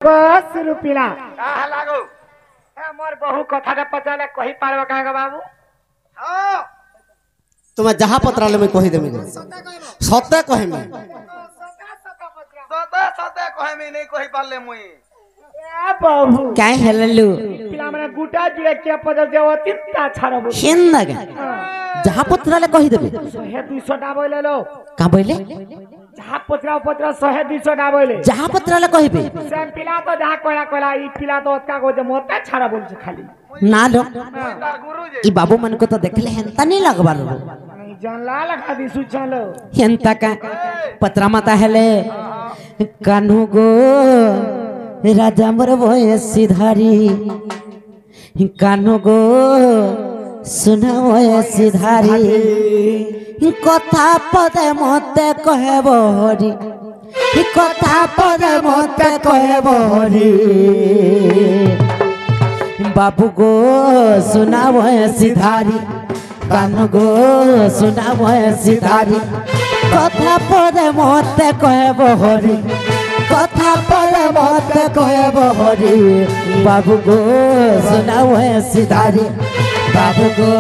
बस रुपिला काहा लागो मोर बहु कथा पचाले कही पारबो काहे बाबू हां तुम्हें जहाँ पत्राले में कही देमी सत्य कहे में सदा सदा कहे में नहीं कही पाले मुई ए बाबू काय हेललु पिला माने गुटा जुए के पदर देवती ता छाड़बो हेंदा के जहाँ पत्राले कही देबे 100 200 टा बोले लो का बोले जहाँ पत्रा 100 200 टा बोले जहाँ पत्राले कहिबे से पिला तो जहाँ कोला ई पिला तो ओतका को जे मोते छाड़ा बोल छ खाली ना लो तार गुरु जी ई बाबू मन को तो देखले हेंता नहीं लगबार लो नहीं जान ला लगा दी सुचलो हेंता का पत्रा माता हेले कान्हू गो राजा मोर बयसी धारी कान्हू गो सुना बयसी धारी कथा पदे मते कहब हरि कथा पदे मते कहब हरि बाबू गो सुना बयसी धारी कान्हू गो सुना बयसी धारी कथा पदे मते कहब हरि कथा पदे मते कहब हरि बाबू गो सुना बयसी धारी बाबू गो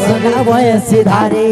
सुना बयसी धारी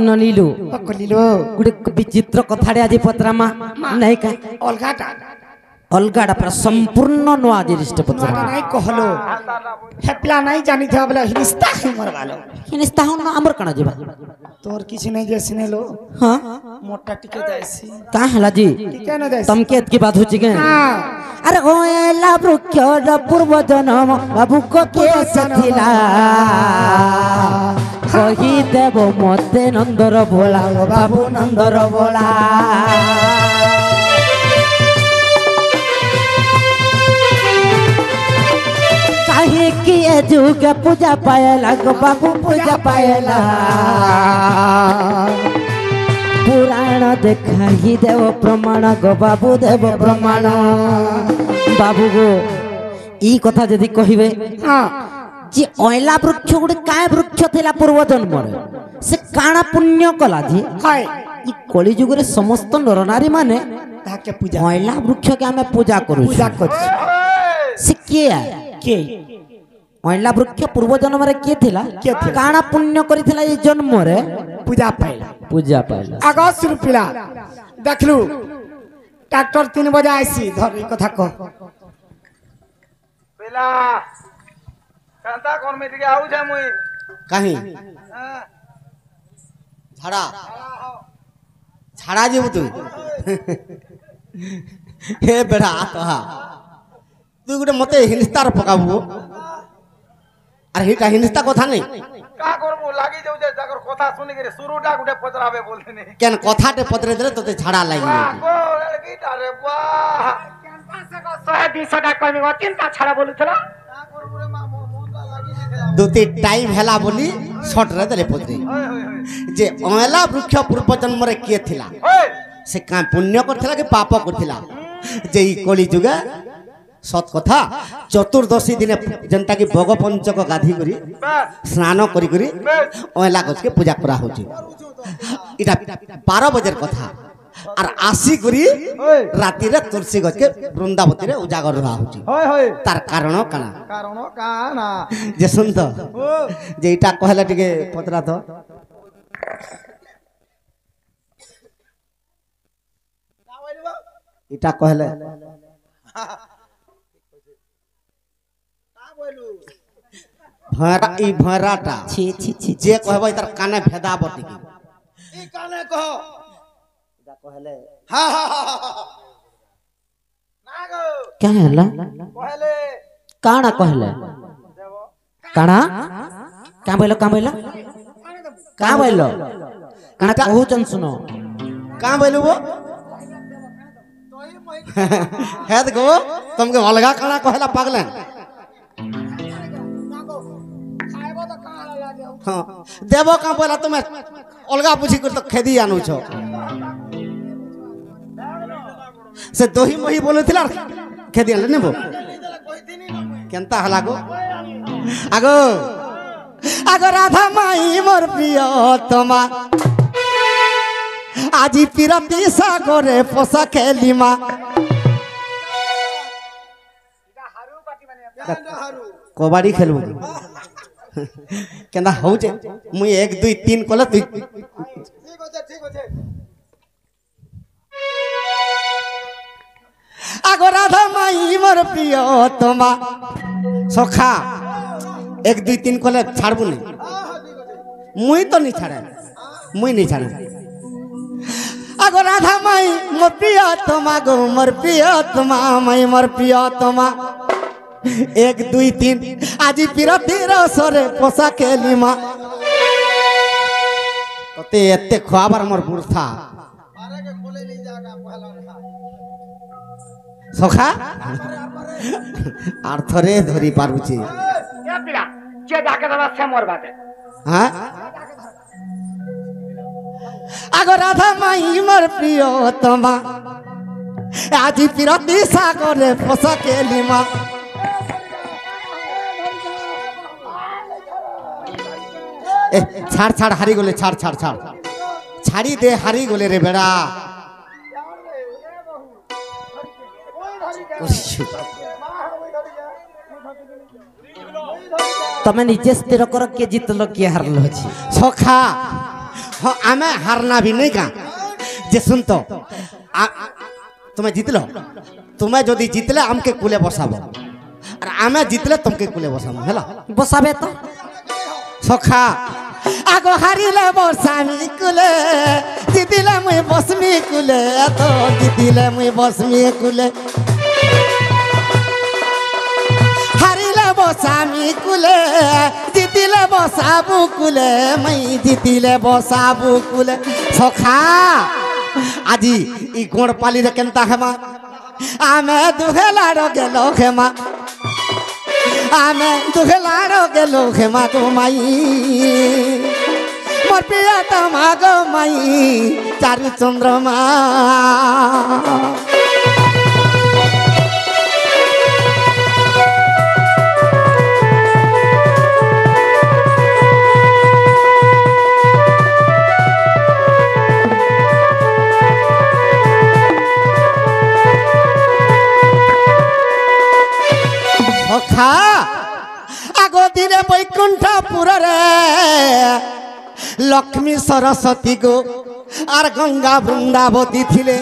नलिलो कलिलो गुटे विचित्र कथाड़े आज पत्रमा नहीं का अलगाटा अलगाड़ा पर संपूर्ण नुआ जिरिष्ट पत्र नहीं कहलो हेपला नहीं जानी था बोला रिश्ता है मर वालो हिनिस्ता हो ना अमर कना जीवा तोर किसी नहीं जैसे ने लो हां मोटा टिके जैसी का हला जी टिके न जैसी तम के की बात होची के हां अरे गोएला वृक्ष पूर्व जन्म बाबू को के सथिला कही देव मते नंदर बोला बाबू नंदर बोला काहे किए जुग पूजा पायला गो बाबू पूजा पायला पुराण देखा ही देव प्रमाण गो बाबू देव प्रमाण बाबू गो ई कथा यदि कहिबे हां जे ओइला वृक्ष गुडे काय वृक्ष थिला पूर्व जन्म से काना पुण्य कला जी हाय ई कली जुग रे समस्त नर नारी माने ताके पूजा ओइला वृक्ष के हमें पूजा करू पूजा कर से के ओइला वृक्ष पूर्व जन्म रे के थिला काना पुण्य करिथिला ई जन्म रे पूजा पाइला पूजा पाइला अगस्त रुपिला देखलू ट्रैक्टर 3 बजे आइसी धर ई कथा को पेला कांता कोन में दिखे आउ जा मुई कहीं हां झाड़ा झाड़ा जीव तू हे बेड़ा कहा तू गुटे मते हिंस्तार पकाबू अरे हिटा हिंस्ता कथा नहीं का करबो लागी जाउ जे जाकर कथा सुनि के शुरूटा गुटे पचराबे बोलते ने केन कथाटे पत्रे दे तोते झाड़ा लागी को लड़कीटा रे वाह कैंपस से 100 200 टा कमी चिंता छाड़ा बोलुथला का करबो रे मां मुदा लागी जेला दुती टाइम हैला बोली शॉर्ट रे दे पत्रे होय होय जे ओला वृक्ष पूर्व जन्म रे के थिला होय से का पुण्य करथिला कि पाप करथिला जे ई कली जुगा सत कथा चतुर्दशी दिन जनता की भोग पंचक गाधी करी बस स्नान करी करी ओला गछ के पूजा करा होची इटा 12 बजे कथा और आसी करी राती रे तुलसी गछ के वृंदावती रे उजागर रहा होची होय होय तार कारण काना कारण काना जे सुन तो जे इटा कहला टिके पतरा तो इटा कहले भरा ई भराटा छी छी छी जे कहबै तार काने भेदा बटी ई काने कहो इटा कहले हां हां नागो क्या हैला कहले काना कहले काना का बोलो का बोलो का बोलो काना कहू चन सुनो का बोलो वो है गो तुमके अलगा काना कहला पागले हाँ देव का बोला तुम्हें अलगा बुझी कर तो खेदी आनु छो से दोही मोही बोले थिला खेदी आनले नेबो केनता हला गो आगो आगो राधा माई मोर प्रिय तमा আজি পিরাতি সাগরে পোষা খেলিমা কবাডি খেলবো কেনা হউছে মুই 1 2 3 কলে তুই ঠিক আছে আগো রাধা মাই মোর প্রিয় তোমা সখা 1 2 3 কলে ছাড়বো নি মুই তো নি ছাড়ে মুই নি ছাড়ে আগো রাধা মাই মোর প্রিয় তোমা গো মোর প্রিয় তোমা মাই মোর প্রিয় তোমা 1 2 3 আজি পিরতির সরে পোষা খেলিমা তোতে এতে খাবার মোর বুড়থা সখা আর থরে ধরি পারুছি হ্যাঁ আগো রাধা মাই মোর প্রিয় তোমা আজি পিরতি সাগরে পোষা খেলিমা ছাড় ছাড় হারি গলে ছাড় ছাড় ছাড় ছাড়ি দে হারি গলে রে বেড়া তুমি নিজে স্থির কর কে জিতল কে হারল সখা আমি হারনা भी नहीं का যে শুনতো তুমি জিতল তুমি যদি জিতলে আমকে কুলে বসাবো আর আমি জিতলে তোমাকে কুলে বসাবো হেলা বসাবে তো সখা আগো হারিলে বসামি কুলে জিতিলে মুই বসমি কুলে তো জিতিলে মুই বসমি কুলে হারিলে বসামি কুলে জিতিলে বসাবু কুলে মুই জিতিলে বসাবু কুলে সখা আজি ই গোড় পালি রে কেনতা হেমা আমি দুহেলাড় গেল হেমা আমি দুহেলাড় গেল হেমা গো মাই মোর প্রিয় তোমা গো মাই চারু চন্দ্রমা সখা আগো দিনে বৈকুণ্ঠপুর রে লক্ষ্মী সরস্বতী গো আর গঙ্গা বৃন্দাবতী থিলে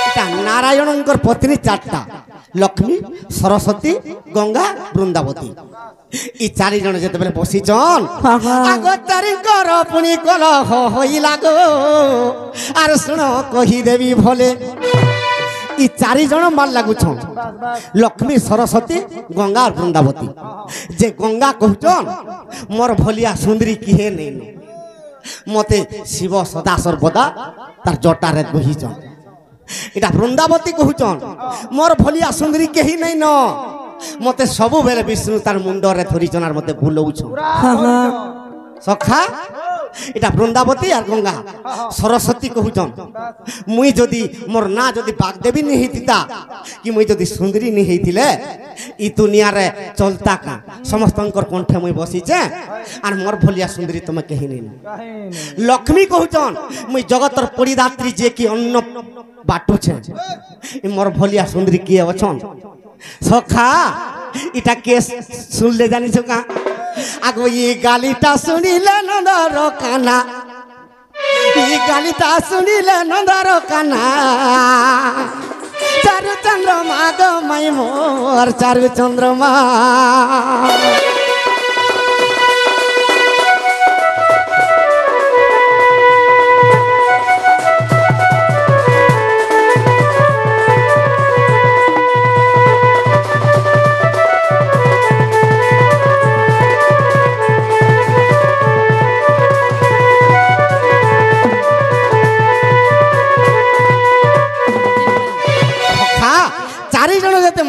এটা নারায়ণঙ্কর পত্নী চারটা লক্ষ্মী সরস্বতী গঙ্গা বৃন্দাবতী এই চারিজন যেতবেলে বসিছন আগো চারিঙ্কর পুনি কলহ হইলা গো আর শুণ কহি দেবী ভলে ই চারিজন মার লাগুছন লক্ষ্মী সরস্বতী গঙ্গা আর বৃন্দাবতী যে গঙ্গা কহুছন মোর ভলিয়া সুন্দরী কিহে নেই মতে শিব সদা সর্বদা তার জটারে বহিছন এটা বৃন্দাবতী কহুছন মোর ভলিয়া সুন্দরী কেহি নেই ন মতে ସବୁବେଳେ বিষ্ণু তার মুন্ডরে ধরিছন আর মতে বুলৌছন সখা এটা বৃন্দাবতী আর গঙ্গা সরস্বতী কহুছন মুই যদি মোর না যদি বাগদেবী নি হইতিতা কি মুই যদি সুন্দরী নি হইতিলে ই দুনিয়ারে চলতা কা সমস্তঙ্কর কণ্ঠে মুই বসিছে আর মোর ভলিয়া সুন্দরী তুমি কেহি নেই লক্ষ্মী কহুছন মুই জগতর পরিদাত্রী যে কি অন্য বাটুছে ই মোর ভলিয়া সুন্দরী কি অছন সখা এটা কে শুনলে জানিছ কা আগো এই গালিটা শুনিলে নন্দর কানা এই গালিটা শুনিলে নন্দর কানা চারু চন্দ্রমা গো মাই মোর চারু চন্দ্রমা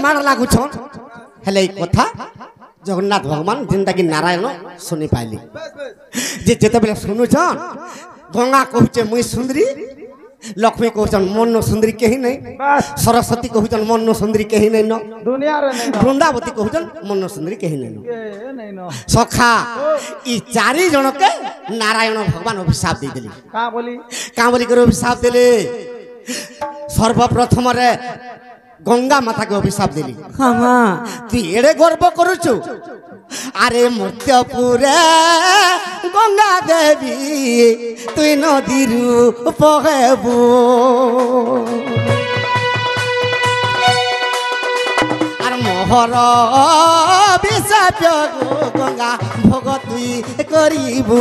ମାଡ଼ ଲାଗୁଛନ୍ ହେଲେ ଏଇ କଥା ଜଗନ୍ନାଥ ଭଗବାନ ଯେନ୍ଟାକି ନାରାୟଣ ଶୁଣି ପାଇଲି ଯେ ଯେତେବେଳେ ଶୁଣୁଛନ୍ ଗଙ୍ଗା କହୁଛେ ମୁଇଁ ସୁନ୍ଦରୀ ଲକ୍ଷ୍ମୀ କହୁଛନ୍ ମନ ସୁନ୍ଦରୀ କେହି ନାହିଁ ସରସ୍ୱତୀ କହୁଛନ୍ ମନ ସୁନ୍ଦରୀ କେହି ନାହିଁ ନ ଦୁନିଆରେ ନାଇଁ ନ ବୃନ୍ଦାବତୀ କହୁଛନ୍ ମନ ସୁନ୍ଦରୀ କେହି ନାହିଁ ନ ଏ ନାଇଁ ନ ସଖା ଇ ଚାରି ଜଣକେ ନାରାୟଣ ଭଗବାନ ଅଭିଶାପ ଦେଇଦେଲେ କା ବୋଲି କାଁ ବୋଲିକରି ଅଭିଶାପ ଦେଲେ ସର୍ବପ୍ରଥମରେ ଗଙ୍ଗା ମାତାকে অভিশাপ দিলি हाँ हाँ তুই এড়ে গর্ব করুছু আরে মর্ত্যপুরে গঙ্গা দেবী তুই নদীরু পহেবু আর মোহর বিষাপ গঙ্গা ভোগ তুই করিবু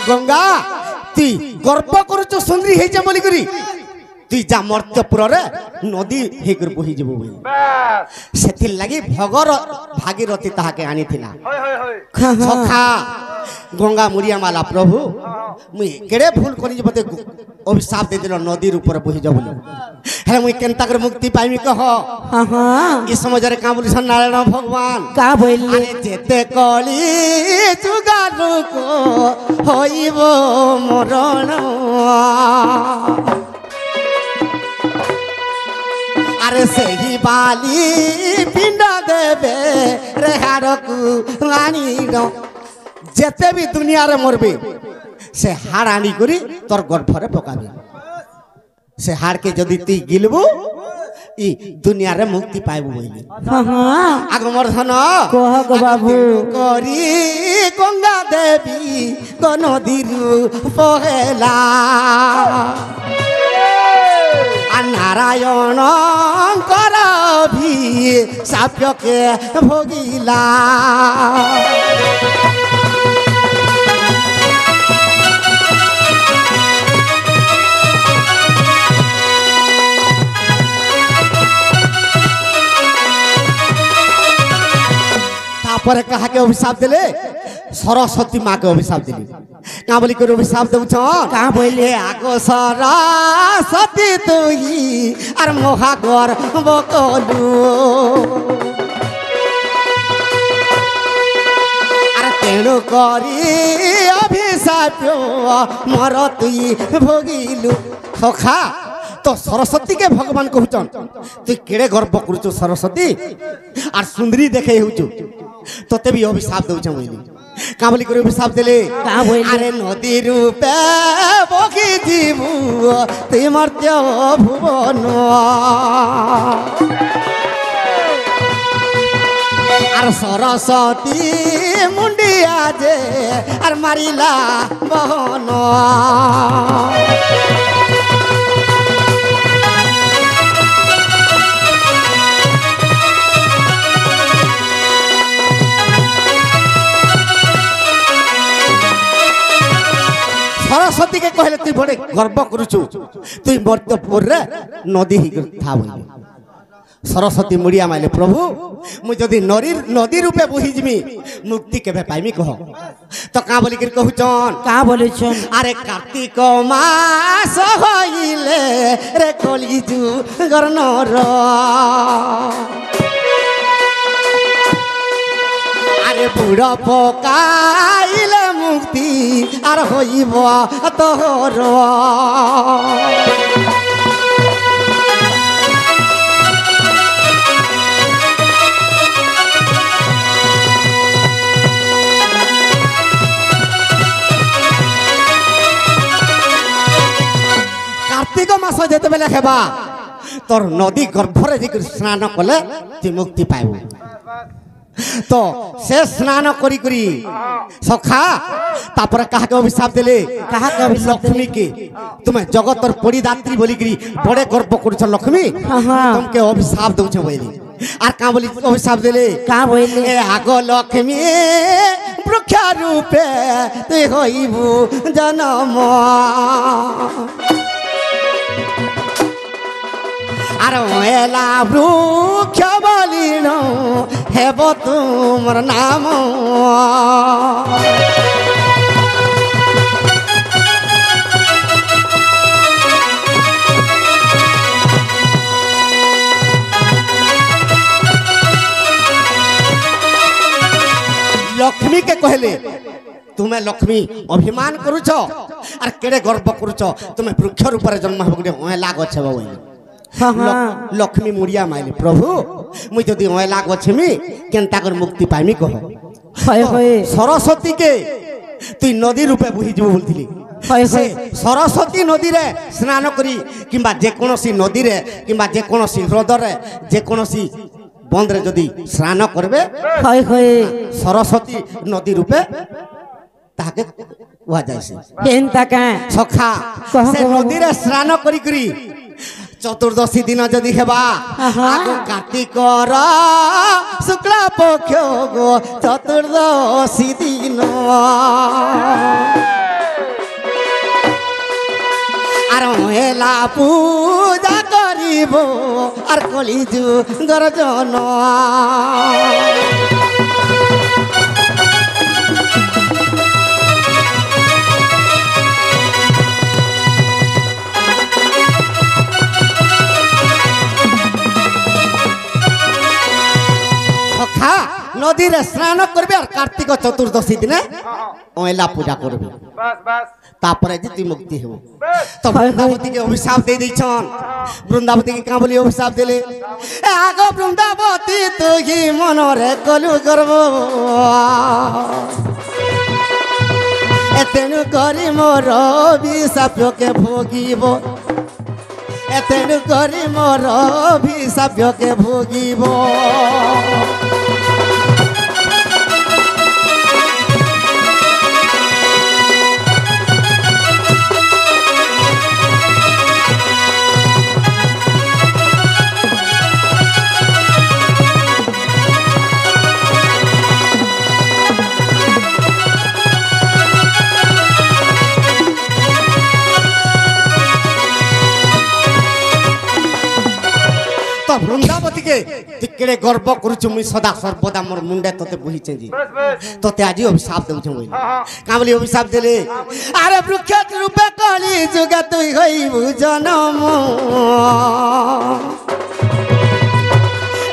গঙ্গা তুই গর্ব করুছ সুন্দরী হয়েছে বলি করি তুই যা মর্ত্যপুর নদী হইকর বহি যাব বলি বাস সেথির লাগি ভগর ভাগীরথী তাহাকে আনিছিলা হয় হয় হয় हाँ हाँ সখা গঙ্গা মুড়িয়া মালা প্রভু মুই কেড়ে ভুল করি যে মতে অভিশাপ দিয়ে দিল নদীর উপরে বহি যাব বলি হ্যাঁ মুই কেনতা করে মুক্তি পাইমি কহ हाँ हाँ এই সমাজরে কাঁ বলিছন নারায়ণ ভগবান का बोले আরে যেতে কলি যুগালুক হইব মরণ আরে সেই বালি পিণ্ড দেবে রেহারকু আনিল যেতে বি দুনিয়ারে মরবে সে হাড় আনি করি তোর গর্ভরে পকাবে সে হাড়কে যদি তুই গিলবু ই দুনিয়ারে মুক্তি পাইবু বইলি हाँ हाँ আগমর্ধন কহ গো বাবু করি গঙ্গা দেবী নদীর পহেলা আর নারায়ণ কর ভি সাপ্যকে ভোগিলা তারপরে কাহাকে অভিশাপ দিলে সরস্বতী মাকে অভিশাপ দিলি কাঁ বলি করে অভিশাপ দেউছ का बोले আগ সরস্বতী তুই আর মহাগর বকলু আর তেণু করি অভিশাপ মর তুই ভোগিলু সখা তো সরস্বতীকে ভগবান কহুছন তুই কেড়ে গর্ব করুছু সরস্বতী আর সুন্দরী দেখে হউছু তোতে বি অভিশাপ দেউছ বইলি কাঁ বলি করে অভিশাপ দিলে का बोले আরে নদী রূপে বগি জীবু তুই মর্ত্য ভুবন আর সরস্বতী মুন্ডিয়া যে আর মারিলা বহন সরস্বতীকে কহিলে তুই বড়ে গর্ব করুছু তুই মর্ত্যপুরে নদী থা বইলি সরস্বতী মুড়িয়া মাইলে প্রভু মুই যদি নদী রূপে বহি যিমি মুক্তি কেবে পাইমি কহ তো কাঁ বলি করে কহুছন का बोले छन আরে কার্তিক মাস হইলে রে কলি যুগর আরে বুড় পকাইলে মুক্তি আর হইব তোর কার্তিক মাস যেতবেলে হেবা তোর নদী গর্ভরে যে স্নান কলে তুই মুক্তি পাইবু তো সে স্নান করি করি সখা তারপরে কাহাকে অভিশাপ দিলে কাহাকে অভিশাপ দিলে? লক্ষ্মীকে তুমি জগতর পরিদাত্রী বলিকি বড়ে গর্ব করছ লক্ষ্মী হ্যাঁ, হ্যাঁ। তোমাকে অভিশাপ দৌছ বলি আর কা বলি অভিশাপ দিলে का बोले এ আগ লক্ষ্মী বৃক্ষ রূপে তুই হইবু জনম আর আর এলা বৃক্ষ বলিল হেব তোমার নাম लक्ष्मी के कहले तुम्हें लक्ष्मी अभिमान करुच और केड़े गर्व करुच तुम्हें वृक्ष रूप जन्म हो गोटे अयला गछ हाँ हाँ लक्ष्मी मुड़िया माइले प्रभु मुई जदि अयला गछमी केनता कर मुक्ति पाइमी कह हाय हाय सरस्वती के तुई नदी रूपे बुही जीव बोलथिली हाय से हाय सरस्वती नदी रे स्नान करी किंबा जे कोनोसी नदी रे किंबा जे कोनोसी हृद रे जे कोनोसी बंद रे जदि स्नान करबे हाय हाय सरस्वती नदी रूपे ताके हुआ जायसे केनता का सखा कह से कह नदी रे स्नान करी करी चतुर्दशी दिन जदि हेबा आगो कार्तिक शुक्ला पक्ष गो चतुर्दशी दिन আর হেলা পূজা করিব আর কলিযু গর্জন সখা নদীরে স্নান করবে আর কার্তিক চতুর্দশী দিনে অয়লা পূজা করবে बस बस तापरे जी तुई मुक्ति हो बस तो वृंदावती के अभिशाप दे दैछन वृंदावती के का बोली अभिशाप देले ए आगो वृंदावती तू ही मन रे कलु गर्व एतेनु करी मोर अभिशाप के भोगिब एतेनु करी मोर अभिशाप के भोगिब तो वृंदावती के तिकड़े गर्व करुछु मुई सदा सर्वदा मोर मुंडे तते बुहिचे जी बस बस तते आज अभिशाप देउछु बोली हाँ। का बोली अभिशाप देले अरे वृक्ष रूपे कली जुग तुई होइबु जनम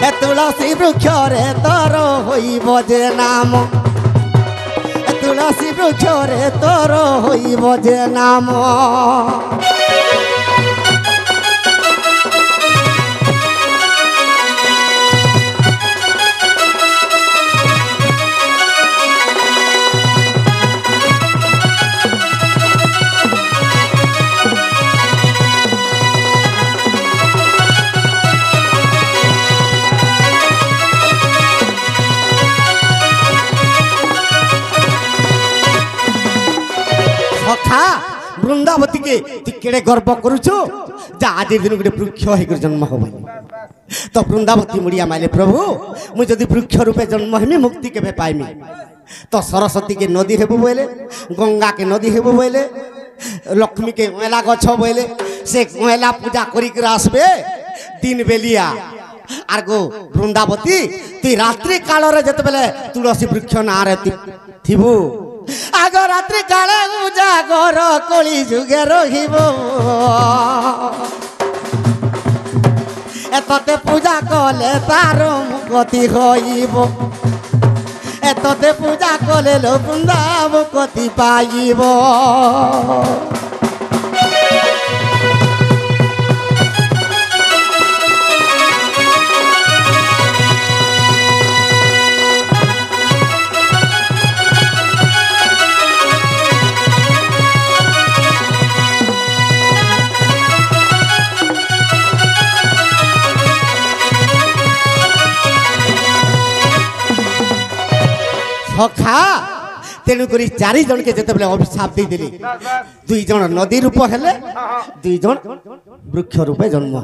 ए तुलसी वृक्ष रे तोर होइब जे नाम ए तुलसी वृक्ष रे तोर होइब जे नाम सखा वृंदावती के तिकेड़े गर्व करुछु जा आज दिन गोटे वृक्ष होकर जन्म हो तो वृंदावती मुड़िया माइले प्रभु मुझे जदि वृक्ष रूपे जन्म हेमी मुक्ति के पाइमी तो सरस्वती के नदी हेबु बोले गंगा के नदी हेबु बोले लक्ष्मी के अयला गछ बोले से अयला पूजा करिक आसबे दिन बेलिया आर गो वृंदावती ती रात्रि काल रे जते बेले तुलसी वृक्ष नारे थिबु आग रात्रि काले उजागर कली जुगे रहिब एतते पूजा कले तार मुक्ति होइब एतते पूजा कले लो वृंदावती पाइब सखा तेणुक चारि जन के जिते अभिशाप दे देली दुई जन नदी रूप हेले दुई जन वृक्ष रूपे जन्म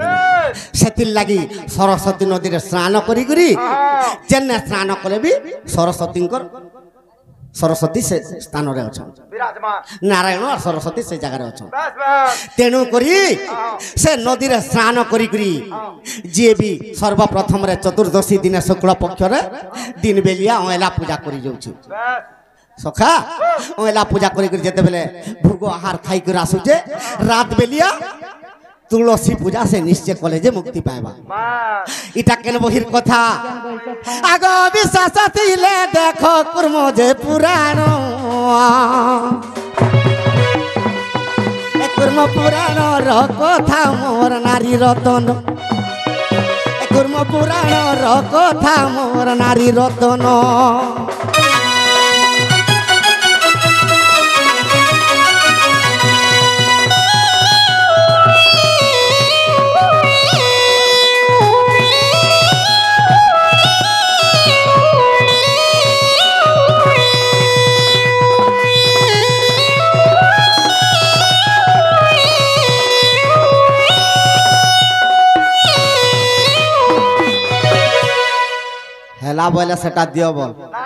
से लगी सरस्वती नदी रे स्नान करी जेने स्नान कले भी सरस्वती ସରସ୍ୱତୀ ସେ ସ୍ଥାନରେ ଅଛନ୍ତି ବିରାଜମାନ ନାରାୟଣ ଆଉ ସରସ୍ୱତୀ ସେ ଜାଗାରେ ଅଛନ୍ତି ବାସ୍ ବାସ୍ ତେଣୁ କରି ସେ ନଦୀରେ ସ୍ନାନ କରି ଯିଏ ବି ସର୍ବପ୍ରଥମରେ ଚତୁର୍ଦ୍ଦଶୀ ଦିନ ଶୁକ୍ଳ ପକ୍ଷରେ ଦିନ ବେଲିଆ ଅଁଏଲା ପୂଜା କରି ଯାଉଛି ବାସ୍ ସଖା ଅଁଏଲା ପୂଜା କରି ଯେତେବେଳେ ଭୋଗ ଆହାର ଖାଇକରି ଆସୁଛେ ରାତ ବେଲିଆ ତୁଳସୀ ପୂଜା ସେ ନିଶ୍ଚୟ କଲେ ଯେ ମୁକ୍ତି ପାଇବା ବାସ୍ ইটা কেন বহির কথা আগ বিশ্বাস ଥିଲେ দেখ কুর্ম যে পুরাণ এ কুর্ম পুরাণর কথা মোর নারী রতন এ কুর্ম পুরাণর কথা মোর নারী রতন হেলা বলে সেটা দিও বল না